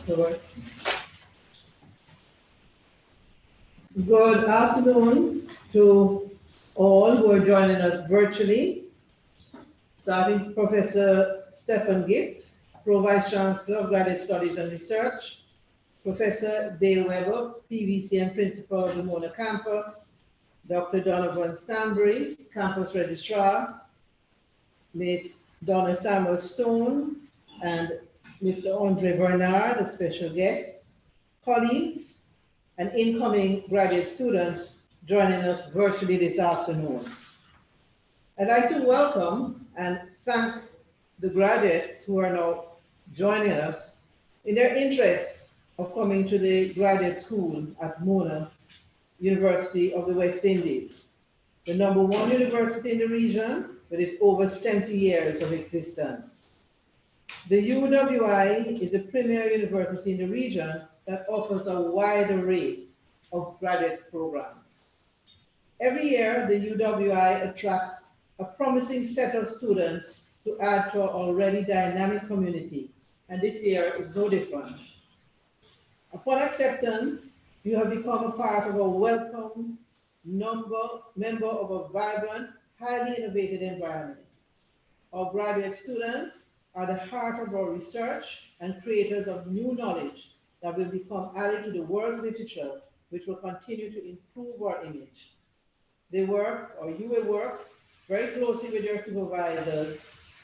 Good afternoon to all who are joining us virtually, starting Professor Stephen Gift, Pro-Vice Chancellor of Graduate Studies and Research, Professor Dale Weber, PVC and Principal of the Mona Campus, Dr. Donovan Stanbury, Campus Registrar, Ms. Donna Samuel Stone, and Mr. Andre Bernard, a special guest, colleagues, and incoming graduate students joining us virtually this afternoon. I'd like to welcome and thank the graduates who are now joining us in their interest of coming to the graduate school at Mona, University of the West Indies, the #1 university in the region with its over 70 years of existence. The UWI is a premier university in the region that offers a wide array of graduate programs. Every year, the UWI attracts a promising set of students to add to our already dynamic community, and this year is no different. Upon acceptance, you have become a part of a welcome member of a vibrant, highly innovative environment. Our graduate students are the heart of our research and creators of new knowledge that will become added to the world's literature, which will continue to improve our image. They work, or you will work, very closely with your supervisors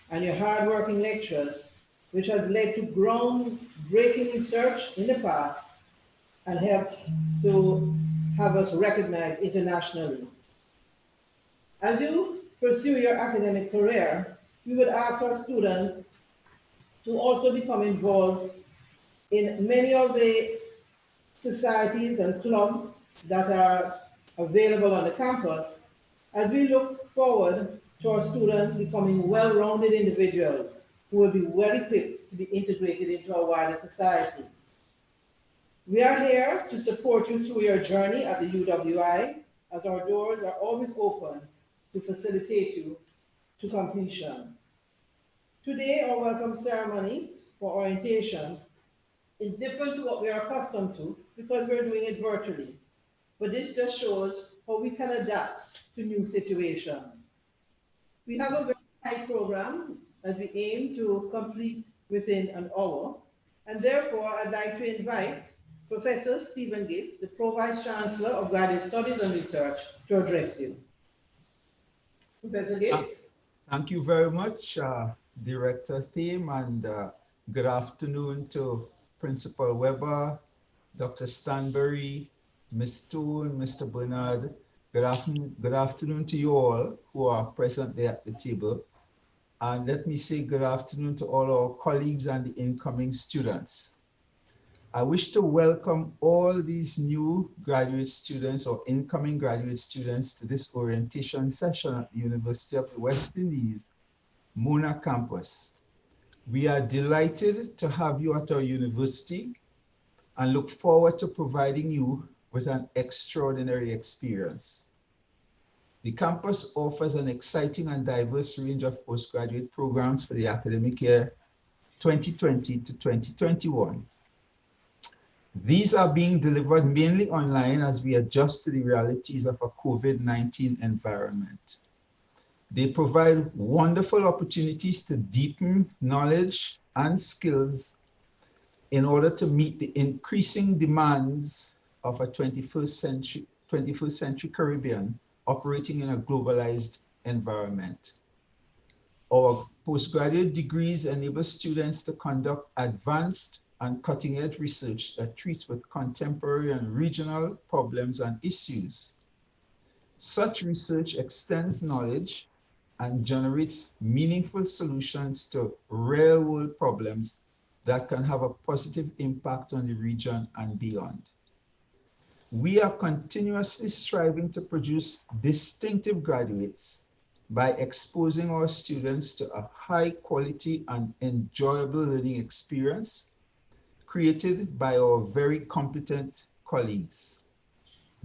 and your hardworking lecturers, which has led to groundbreaking research in the past and helped to have us recognized internationally. As you pursue your academic career, we would ask our students to also become involved in many of the societies and clubs that are available on the campus, as we look forward to our students becoming well-rounded individuals who will be well-equipped to be integrated into our wider society. We are here to support you through your journey at the UWI, as our doors are always open to facilitate you to completion. Today, our welcome ceremony for orientation is different to what we are accustomed to because we're doing it virtually. But this just shows how we can adapt to new situations. We have a very tight program that we aim to complete within an hour, and therefore I'd like to invite Professor Stephen Gift, the Pro-Vice Chancellor of Graduate Studies and Research, to address you. Professor Gift. Thank you very much, Director Thiem, and good afternoon to Principal Weber, Dr. Stanbury, Ms. Stone, Mr. Bernard. Good afternoon to you all who are present there at the table. And let me say good afternoon to all our colleagues and the incoming students. I wish to welcome all these new graduate students or incoming graduate students to this orientation session at the University of the West Indies, Mona campus. We are delighted to have you at our university and look forward to providing you with an extraordinary experience. The campus offers an exciting and diverse range of postgraduate programs for the academic year 2020 to 2021. These are being delivered mainly online as we adjust to the realities of a COVID-19 environment. They provide wonderful opportunities to deepen knowledge and skills in order to meet the increasing demands of a 21st century Caribbean operating in a globalized environment. Our postgraduate degrees enable students to conduct advanced and cutting-edge research that treats with contemporary and regional problems and issues. Such research extends knowledge and generates meaningful solutions to real-world problems that can have a positive impact on the region and beyond. We are continuously striving to produce distinctive graduates by exposing our students to a high-quality and enjoyable learning experience created by our very competent colleagues.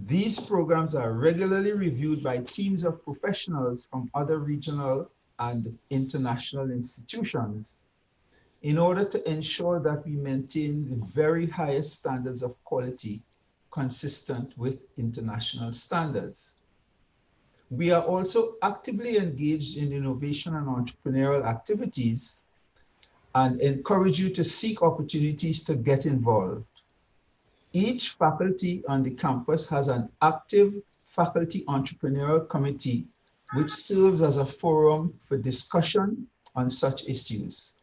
These programs are regularly reviewed by teams of professionals from other regional and international institutions in order to ensure that we maintain the very highest standards of quality consistent with international standards. We are also actively engaged in innovation and entrepreneurial activities and encourage you to seek opportunities to get involved. Each faculty on the campus has an active faculty entrepreneurial committee which serves as a forum for discussion on such issues.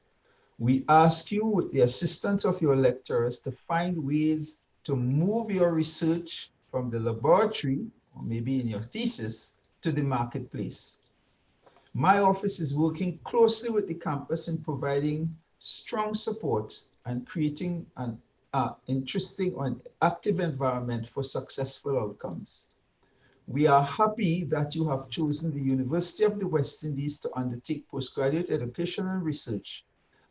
We ask you, with the assistance of your lecturers, to find ways to move your research from the laboratory, or maybe in your thesis, to the marketplace. My office is working closely with the campus in providing strong support and creating an interesting and active environment for successful outcomes. We are happy that you have chosen the University of the West Indies to undertake postgraduate education and research,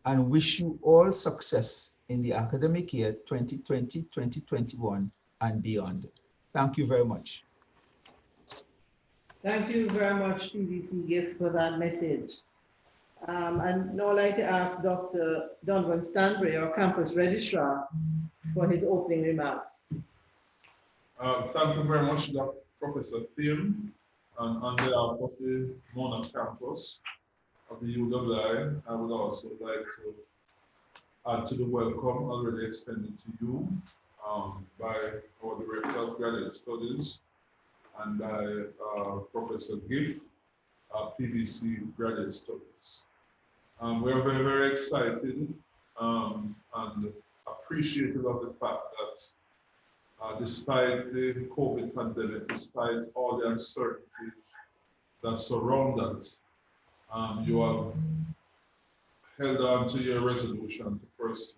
and wish you all success in the academic year 2020-2021 and beyond. Thank you very much. Thank you very much, PVC Gift, for that message. And now I'd like to ask Dr. Donovan Stanbury, our campus registrar, for his opening remarks. Thank you very much, Dr. Professor Phil. And on behalf of the Mona campus of the UWI, I would also like to add to the welcome already extended to you by our Director of Graduate Studies and by Professor Gift, PVC Graduate Studies. We are very, very excited and appreciative of the fact that despite the COVID pandemic, despite all the uncertainties that surround us, you have held on to your resolution to pursue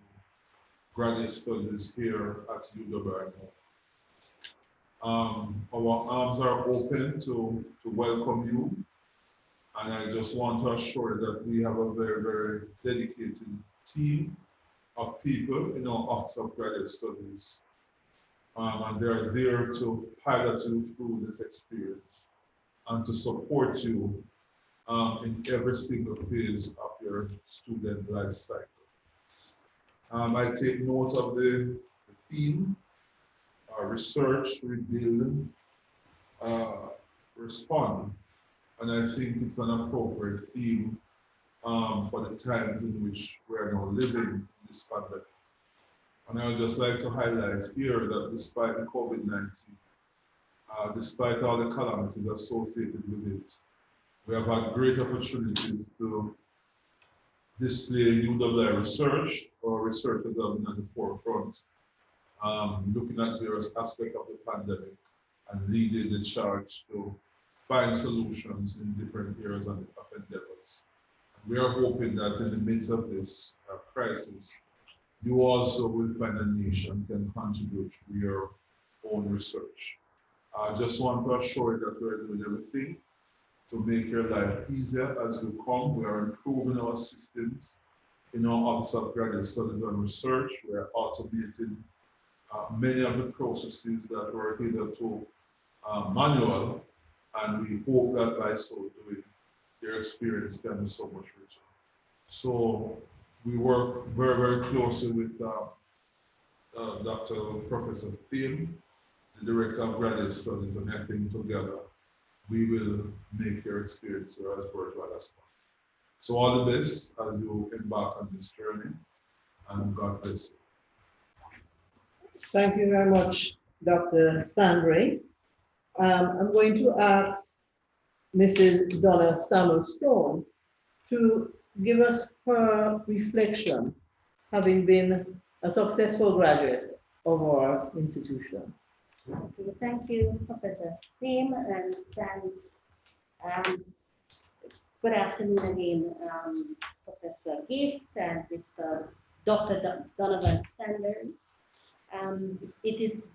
graduate studies here at UWI. Our arms are open to welcome you, and I just want to assure you that we have a very, very dedicated team of people in our Office of Graduate Studies, and they are there to pilot you through this experience and to support you in every single phase of your student life cycle. I take note of the theme, research, rebuild, respond, and I think it's an appropriate theme for the times in which we are now living in this pandemic. And I would just like to highlight here that despite the COVID-19, despite all the calamities associated with it, we have had great opportunities to display UWI research or research that have been at the forefront, looking at various aspects of the pandemic and leading the charge to find solutions in different areas of endeavors. We are hoping that in the midst of this crisis, you also will find a nation can contribute to your own research. I just want to assure you that we're doing everything to make your life easier as you come. We are improving our systems in our Office of Graduate Studies and Research. We are automating many of the processes that were hitherto manual, and we hope that by so doing, your experience can be so much richer. So we work very, very closely with Dr. Professor Phil, the Director of Graduate Studies, and I think together we will make your experience as worthwhile as possible. So all the best as you embark on this journey, and God bless you. Thank you very much, Dr. Stanbury. I'm going to ask Mrs. Donna Stone to give us her reflection, having been a successful graduate of our institution. Okay, thank you, Professor Tim, and thanks. Good afternoon again, Professor Gift and Mr. Dr. Donovan Stanbury. It is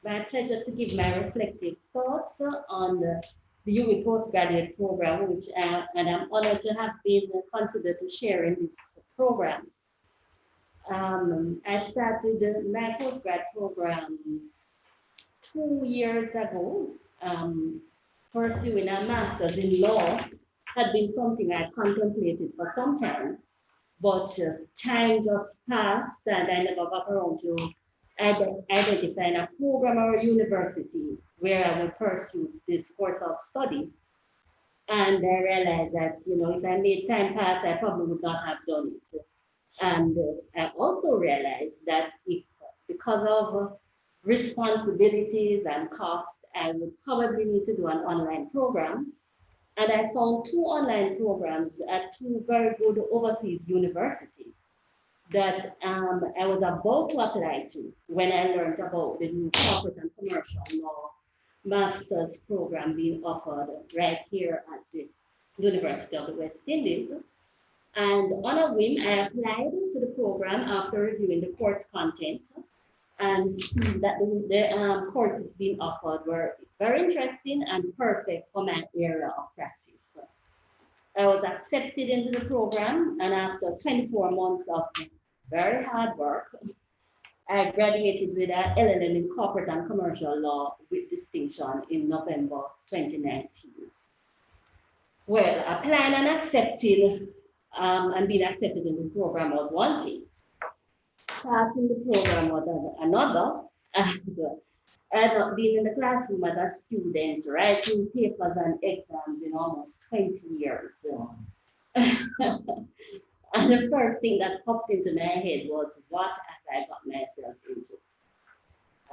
my pleasure to give my reflective thoughts on the UWI postgraduate program, which and I'm honored to have been considered to share in this program. I started my postgrad program 2 years ago. Pursuing a master's in law had been something I contemplated for some time, but time just passed and I never got around to identifying a program or a university where I would pursue this course of study. And I realized that, if I made time pass, I probably would not have done it. And I also realized that because of responsibilities and cost, I would probably need to do an online program. And I found 2 online programs at 2 very good overseas universities that I was about to apply to when I learned about the new corporate and commercial law master's program being offered right here at the University of the West Indies. And on a whim, I applied to the program after reviewing the course content and see that the courses being offered were very interesting and perfect for my area of practice. I was accepted into the program, and after 24 months of very hard work, I graduated with an LLM in corporate and commercial law with distinction in November 2019. Well, applying and accepting and being accepted in the program was one thing. Starting the program was another. I had not been in the classroom as a student, writing papers and exams in almost 20 years. And the first thing that popped into my head was, what have I got myself into?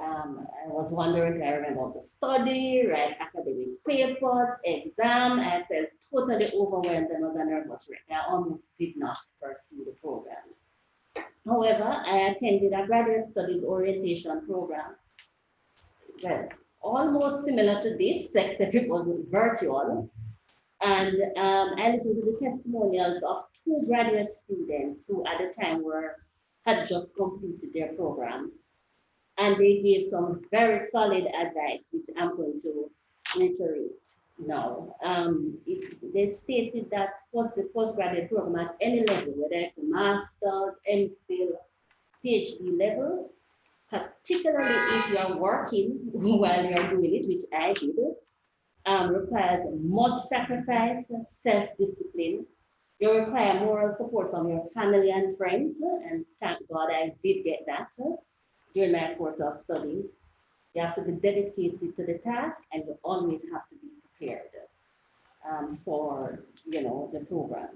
I was wondering if I remember how to study, write academic papers, exam. I felt totally overwhelmed and was a nervous wreck. I almost did not pursue the program. However, I attended a graduate studies orientation program. Well, almost similar to this, except it was virtual. And I listened to the testimonials of 2 graduate students who at the time had just completed their program. And they gave some very solid advice, which I'm going to reiterate now. They stated that the postgraduate program at any level, whether it's a master's, MPhil, PhD level, particularly if you're working while you're doing it, which I did, requires much sacrifice, self-discipline. You require moral support from your family and friends, and thank God I did get that during my course of study. You have to be dedicated to the task, and you always have to be prepared for the program.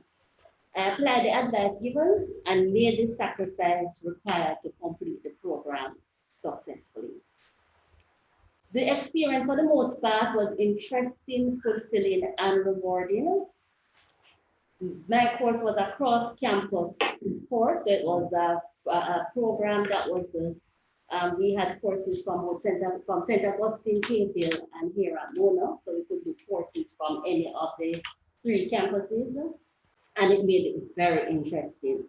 I applied the advice given and made the sacrifice required to complete the program successfully. The experience for the most part was interesting, fulfilling, and rewarding. My course was a cross-campus course. It was a program that was we had courses from St. Augustine, Kingfield, and here at Mona, so we could do courses from any of the 3 campuses, and it made it very interesting.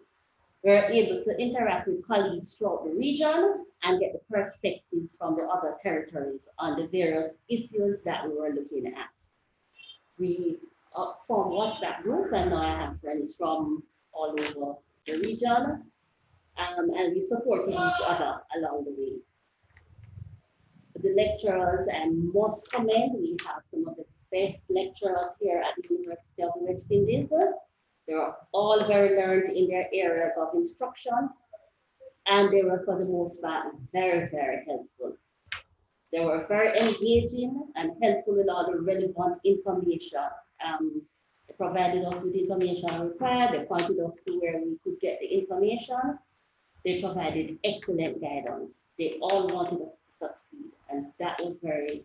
We were able to interact with colleagues throughout the region and get the perspectives from the other territories on the various issues that we were looking at. We formed WhatsApp group, and now I have friends from all over the region, and we supported each other along the way. The lecturers, I must commend, we have some of the best lecturers here at the University of the West Indies. They were all very learned in their areas of instruction, and they were, for the most part, very, very helpful. They were very engaging and helpful with all the relevant information. They provided us with information required. They pointed us to where we could get the information. They provided excellent guidance. They all wanted us to succeed, and that was very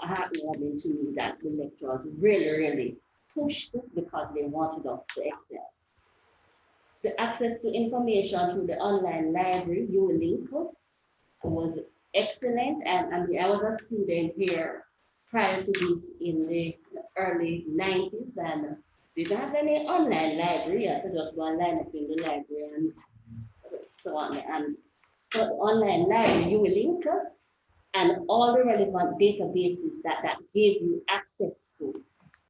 heartwarming to me that the lecturers really, really pushed because they wanted us to excel. The access to information through the online library, ULink, was excellent. And I mean, I was a student here prior to this in the early 90s and didn't have any online library. I could just go and line up in the library and so on. And so the online library, ULink, and all the relevant databases that gave you access to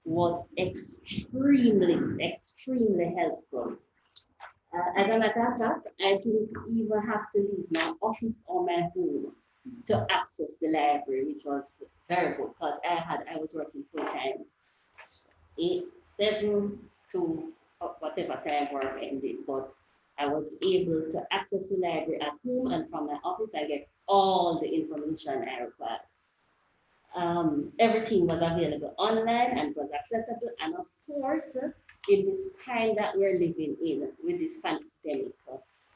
was extremely, extremely helpful. As a matter of fact, I didn't even have to leave my office or my home to access the library, which was very good because I was working full time, 7 to whatever time work ended, but I was able to access the library at home, and from my office, I get all the information I required. Everything was available online and was accessible. And of course, in this time that we're living in with this pandemic,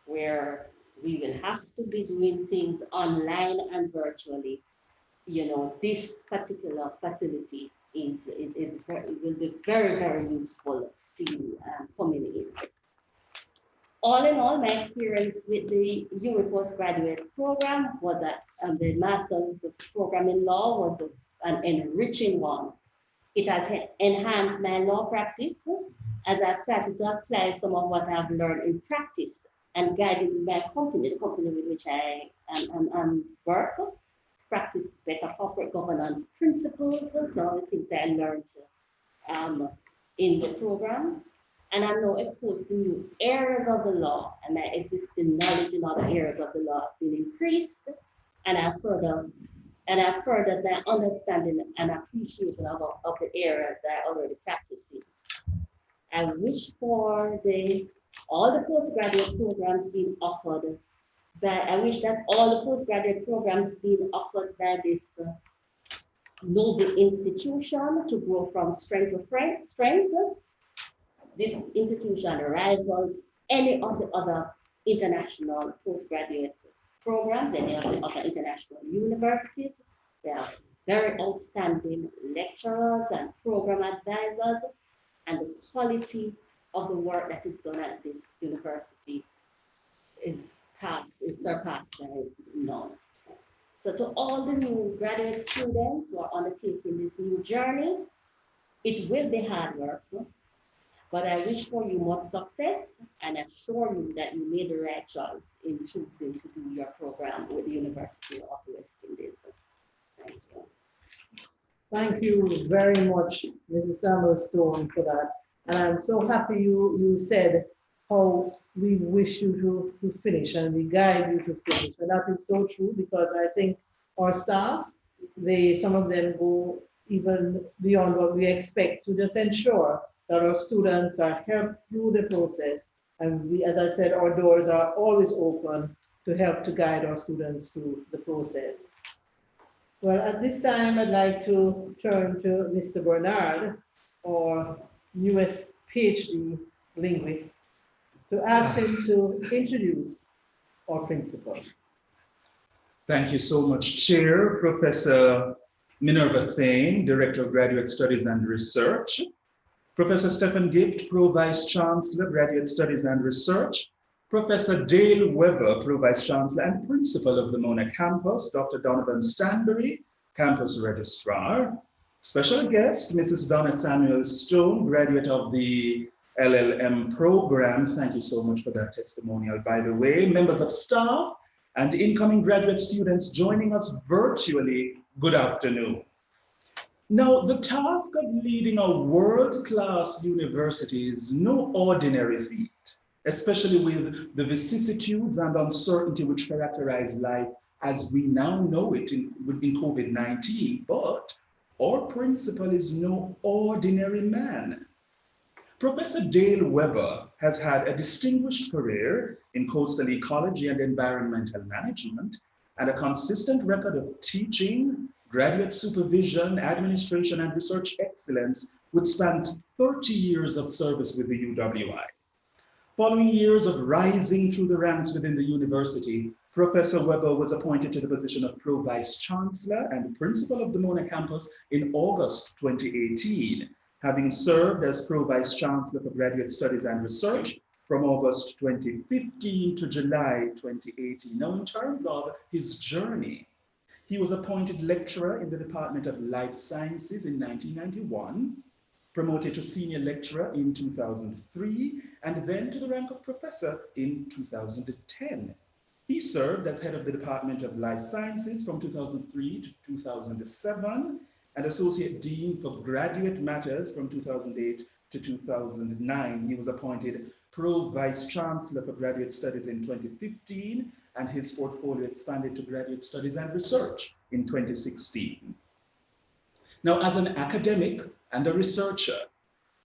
where we will have to be doing things online and virtually, this particular facility will be very, very useful to you coming in. All in all, my experience with the UWI postgraduate program was that the master's program in law was an enriching one. It has enhanced my law practice as I started to apply some of what I've learned in practice and guided my company, the company with which I work, practice better corporate governance principles, so the things that I learned in the program. And I'm now exposed to new areas of the law, and my existing knowledge in other areas of the law has been increased, and I've furthered my understanding and appreciation of the areas that I already practice in. I wish for all the postgraduate programs being offered, I wish that all the postgraduate programs being offered by this noble institution to grow from strength to strength. This institution rivals any of the other international postgraduate programs, any of the other international universities. They are very outstanding lecturers and program advisors, and the quality of the work that is done at this university is surpassed by none. So to all the new graduate students who are undertaking this new journey, it will be hard work, but I wish for you much success and assure you that you made the right choice in choosing to do your program with the University of the West Indies. Thank you. Thank you very much, Mrs. Samuel Stone, for that. And I'm so happy you said how we wish you to finish and we guide you to finish. And that is so true, because I think our staff, some of them go even beyond what we expect to just ensure that our students are helped through the process. And we, as I said, our doors are always open to help to guide our students through the process. Well, at this time, I'd like to turn to Mr. Bernard, our newest PhD linguist, to ask him to introduce our principal. Thank you so much, Chair, Professor Minerva Thane, Director of Graduate Studies and Research, Professor Stephen Gift, Pro Vice Chancellor, Graduate Studies and Research, Professor Dale Weber, Pro Vice Chancellor and Principal of the Mona Campus, Dr. Donovan Stanbury, Campus Registrar, special guest, Mrs. Donna Samuel Stone, graduate of the LLM program. Thank you so much for that testimonial, by the way. Members of staff and incoming graduate students joining us virtually, good afternoon. Now, the task of leading a world-class university is no ordinary feat, especially with the vicissitudes and uncertainty which characterize life as we now know it in COVID-19, but our principal is no ordinary man. Professor Dale Weber has had a distinguished career in coastal ecology and environmental management, and a consistent record of teaching, graduate supervision, administration, and research excellence, which spans 30 years of service with the UWI. Following years of rising through the ranks within the university, Professor Weber was appointed to the position of Pro Vice Chancellor and Principal of the Mona Campus in August 2018, having served as Pro Vice Chancellor for Graduate Studies and Research from August 2015 to July 2018. Now, in terms of his journey, he was appointed lecturer in the Department of Life Sciences in 1991, promoted to senior lecturer in 2003, and then to the rank of professor in 2010. He served as head of the Department of Life Sciences from 2003 to 2007, and associate dean for graduate matters from 2008 to 2009. He was appointed Pro Vice Chancellor for Graduate Studies in 2015, and his portfolio expanded to Graduate Studies and Research in 2016. Now, as an academic and a researcher,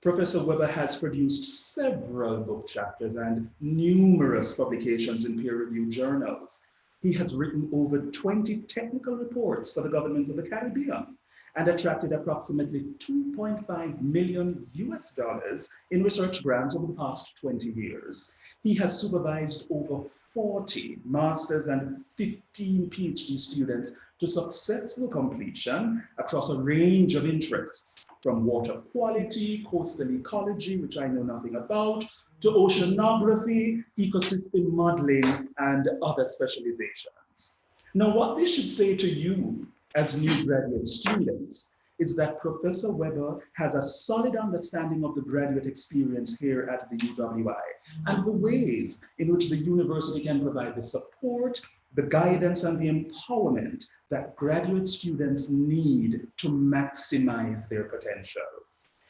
Professor Weber has produced several book chapters and numerous publications in peer-reviewed journals. He has written over 20 technical reports for the governments of the Caribbean and attracted approximately 2.5 million US dollars in research grants over the past 20 years. He has supervised over 40 master's and 15 PhD students to successful completion across a range of interests, from water quality, coastal ecology, which I know nothing about, to oceanography, ecosystem modeling, and other specializations. Now, what this should say to you as new graduate students is that Professor Weber has a solid understanding of the graduate experience here at the UWI and the ways in which the university can provide the support, the guidance, and the empowerment that graduate students need to maximize their potential.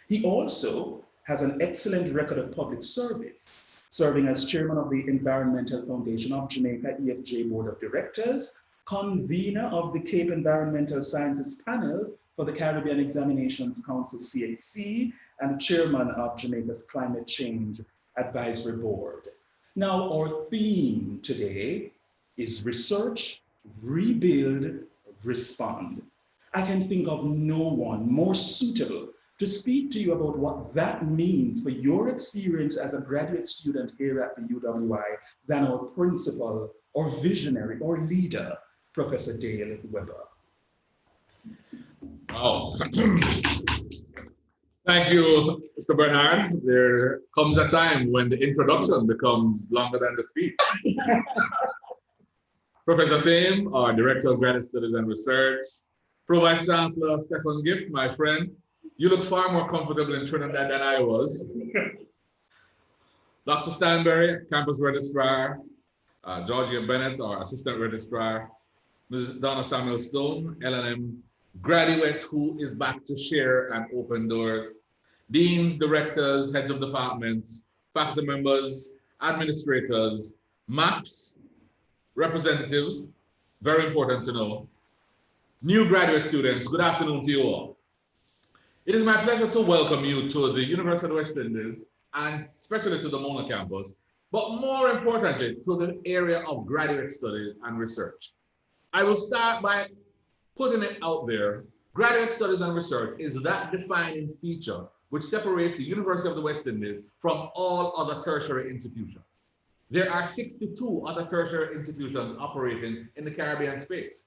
He also has an excellent record of public service, serving as chairman of the Environmental Foundation of Jamaica EFJ Board of Directors, convener of the Cape Environmental Sciences Panel for the Caribbean Examinations Council CXC, and chairman of Jamaica's Climate Change Advisory Board. Now, our theme today is research, rebuild, respond. I can think of no one more suitable to speak to you about what that means for your experience as a graduate student here at the UWI than our principal or visionary or leader, Professor Dale Weber. Wow. Thank you, Mr. Bernard. There comes a time when the introduction becomes longer than the speech. Professor Thame, our Director of Graduate Studies and Research, Pro Vice Chancellor Stephen Gift, my friend, you look far more comfortable in Trinidad than I was. Dr. Stanberry, Campus Registrar, Georgia Bennett, our Assistant Registrar, Ms. Donna Samuel Stone, LLM graduate who is back to share and open doors, deans, directors, heads of departments, faculty members, administrators, MAPS, representatives, very important to know, new graduate students, good afternoon to you all. It is my pleasure to welcome you to the University of the West Indies and especially to the Mona campus, but more importantly, to the area of graduate studies and research. I will start by putting it out there. Graduate studies and research is that defining feature which separates the University of the West Indies from all other tertiary institutions. There are 62 other tertiary institutions operating in the Caribbean space.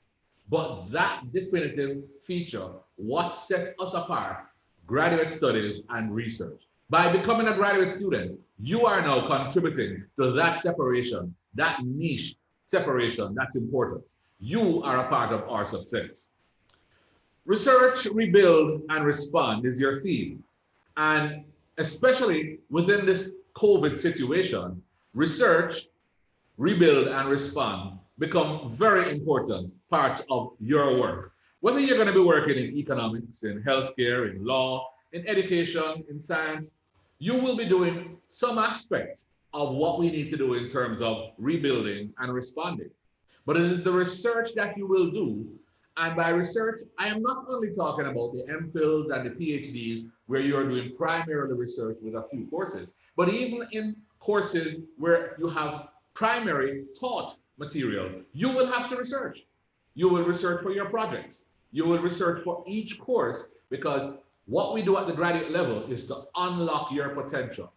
But that definitive feature, what sets us apart, graduate studies and research. By becoming a graduate student, you are now contributing to that separation, that niche separation that's important. You are a part of our success. Research, rebuild, and respond is your theme. And especially within this COVID situation, research, rebuild, and respond become very important parts of your work. Whether you're going to be working in economics, in healthcare, in law, in education, in science, you will be doing some aspect of what we need to do in terms of rebuilding and responding. But it is the research that you will do. And by research, I am not only talking about the MPhils and the PhDs where you're doing primarily research with a few courses, but even in courses where you have primary taught material, you will have to research. You will research for your projects. You will research for each course because what we do at the graduate level is to unlock your potential.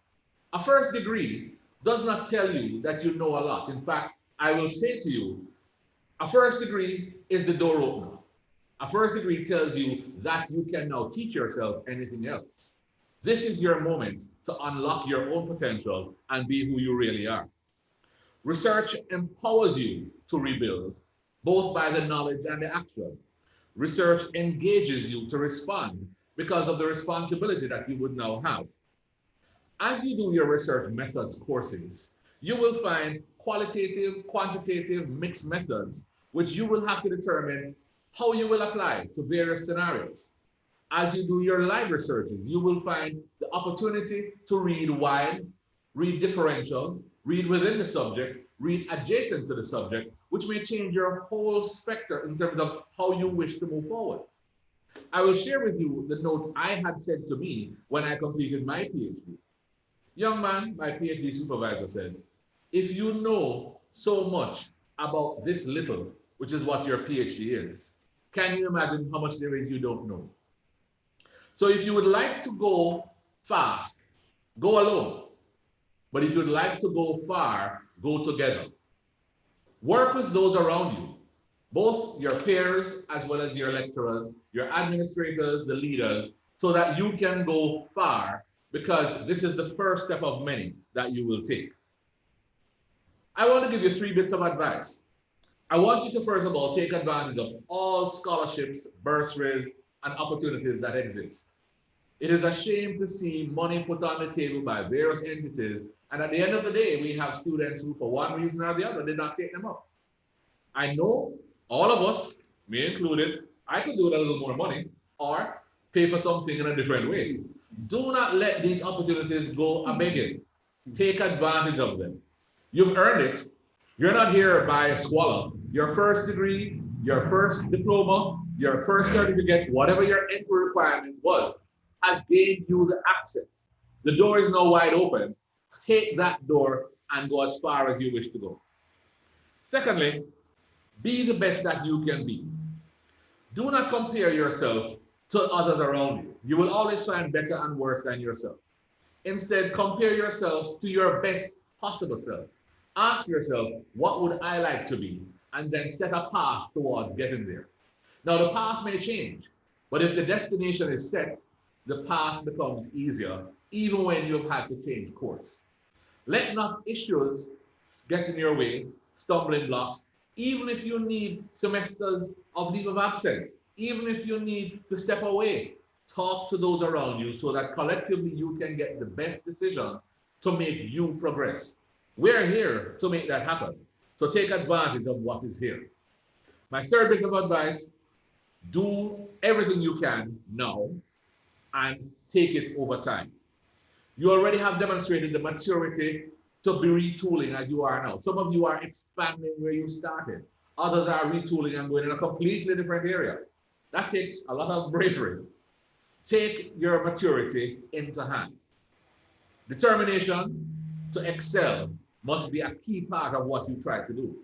A first degree does not tell you that you know a lot. In fact, I will say to you, a first degree is the door opener. A first degree tells you that you can now teach yourself anything else. This is your moment to unlock your own potential and be who you really are. Research empowers you to rebuild, both by the knowledge and the action. Research engages you to respond because of the responsibility that you would now have. As you do your research methods courses, you will find qualitative, quantitative, mixed methods, which you will have to determine how you will apply to various scenarios. As you do your live researches, you will find the opportunity to read wide, read differential, read within the subject, read adjacent to the subject, which may change your whole spectrum in terms of how you wish to move forward. I will share with you the note I had said to me when I completed my PhD. Young man, my PhD supervisor said, if you know so much about this little, which is what your PhD is, can you imagine how much there is you don't know? So if you would like to go fast, go alone. But if you'd like to go far, go together. Work with those around you, both your peers as well as your lecturers, your administrators, the leaders, so that you can go far, because this is the first step of many that you will take. I want to give you 3 bits of advice. I want you to first of all take advantage of all scholarships, bursaries, and opportunities that exist. It is a shame to see money put on the table by various entities, and at the end of the day, we have students who, for one reason or the other, did not take them up. I know all of us, me included, I could do with a little more money or pay for something in a different way. Do not let these opportunities go a begging. Take advantage of them. You've earned it. You're not here by squalor. Your first degree, your first diploma, your first certificate, whatever your entry requirement was, has gained you the access. The door is now wide open. Take that door and go as far as you wish to go. Secondly, be the best that you can be. Do not compare yourself to others around you. You will always find better and worse than yourself. Instead, compare yourself to your best possible self. Ask yourself, what would I like to be? And then set a path towards getting there. Now, the path may change, but if the destination is set, the path becomes easier, even when you've had to change course. Let not issues get in your way, stumbling blocks, even if you need semesters of leave of absence, even if you need to step away. Talk to those around you so that collectively you can get the best decision to make you progress. We're here to make that happen. So take advantage of what is here. My third bit of advice, do everything you can now and take it over time. You already have demonstrated the maturity to be retooling as you are now. Some of you are expanding where you started. Others are retooling and going in a completely different area. That takes a lot of bravery. Take your maturity into hand. Determination to excel must be a key part of what you try to do.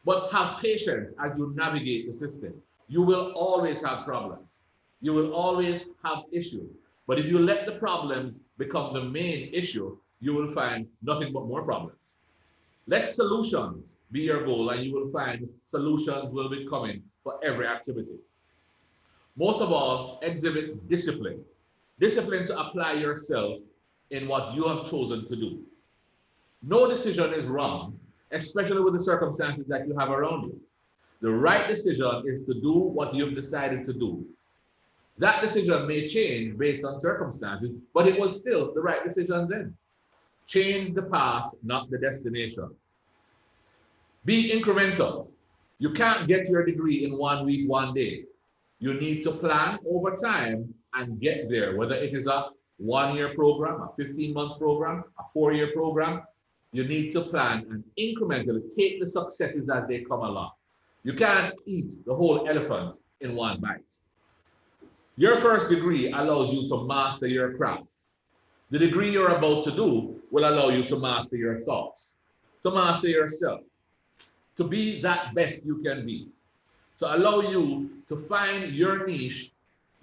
But have patience as you navigate the system. You will always have problems. You will always have issues. But if you let the problems become the main issue, you will find nothing but more problems. Let solutions be your goal, and you will find solutions will be coming for every activity. Most of all, exhibit discipline. Discipline to apply yourself in what you have chosen to do. No decision is wrong, especially with the circumstances that you have around you. The right decision is to do what you've decided to do. That decision may change based on circumstances, but it was still the right decision then. Change the path, not the destination. Be incremental. You can't get your degree in 1 week, 1 day. You need to plan over time and get there, whether it is a 1-year program, a 15-month program, a 4-year program. You need to plan and incrementally take the successes as they come along. You can't eat the whole elephant in one bite. Your first degree allows you to master your craft. The degree you're about to do will allow you to master your thoughts, to master yourself, to be that best you can be, to allow you to find your niche,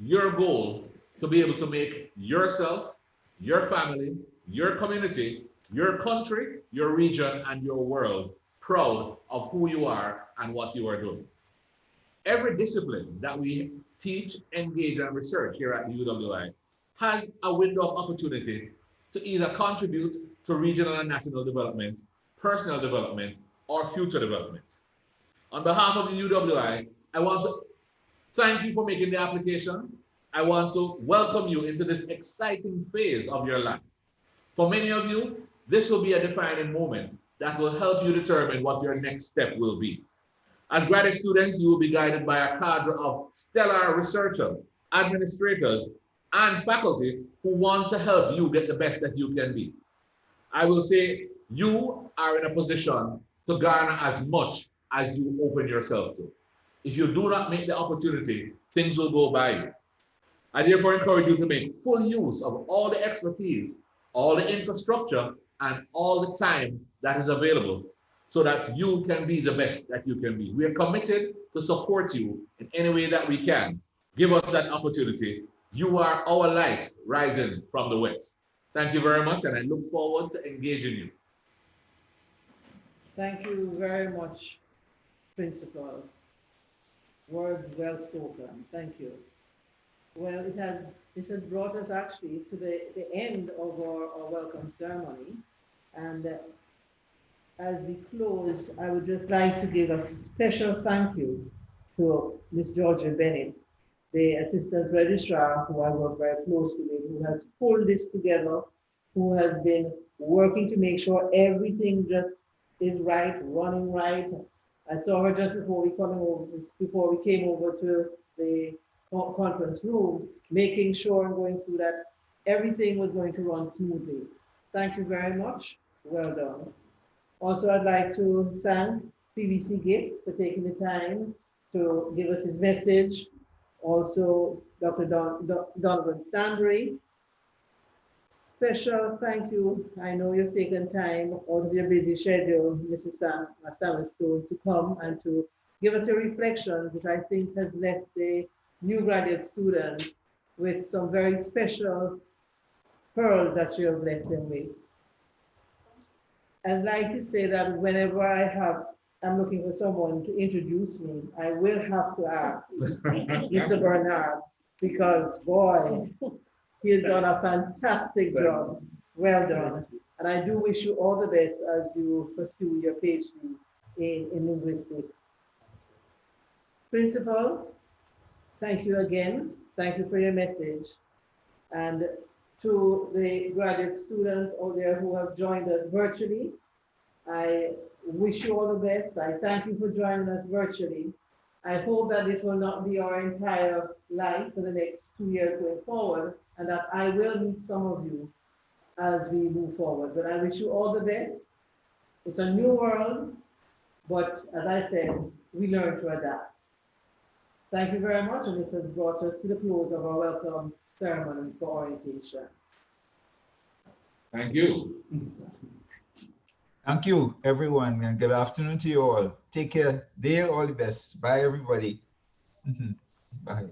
your goal, to be able to make yourself, your family, your community, your country, your region, and your world proud of who you are and what you are doing. Every discipline that we teach, engage, and research here at the UWI has a window of opportunity to either contribute to regional and national development, personal development, or future development. On behalf of the UWI, I want to thank you for making the application. I want to welcome you into this exciting phase of your life. For many of you, this will be a defining moment that will help you determine what your next step will be. As graduate students, you will be guided by a cadre of stellar researchers, administrators, and faculty who want to help you get the best that you can be. I will say you are in a position to garner as much as you open yourself to. If you do not make the opportunity, things will go by you. I therefore encourage you to make full use of all the expertise, all the infrastructure, and all the time that is available so that you can be the best that you can be. We are committed to support you in any way that we can. Give us that opportunity. You are our light rising from the west. Thank you very much, and I look forward to engaging you. Thank you very much, Principal. Words well spoken. Thank you. Well, it has brought us actually to the end of our welcome ceremony. And as we close, I would just like to give a special thank you to Miss Georgia Bennett, the Assistant Registrar, who I work very closely with, who has pulled this together, who has been working to make sure everything just is right, running right. I saw her just before we came over to the conference room, making sure and going through that everything was going to run smoothly. Thank you very much. Well done. Also, I'd like to thank PVC Gift for taking the time to give us his message. Also, Dr. Donovan Stanbury. Special thank you. I know you've taken time out of your busy schedule, Mrs. Stone, to come and to give us your reflections, which I think has left the new graduate students with some very special pearls that you have left them with. I'd like to say that whenever I'm looking for someone to introduce me, I will have to ask Mr. Bernard, because boy, he has done a fantastic job. Well done. And I do wish you all the best as you pursue your PhD in linguistics. Principal, thank you again. Thank you for your message. And to the graduate students out there who have joined us virtually, I wish you all the best. I thank you for joining us virtually. I hope that this will not be our entire life for the next 2 years going forward, and that I will meet some of you as we move forward. But I wish you all the best. It's a new world, but as I said, we learn to adapt. Thank you very much, and this has brought us to the close of our welcome ceremony for orientation. Thank you. Thank you, everyone, and good afternoon to you all. Take care. Dale, all the best. Bye, everybody. Bye.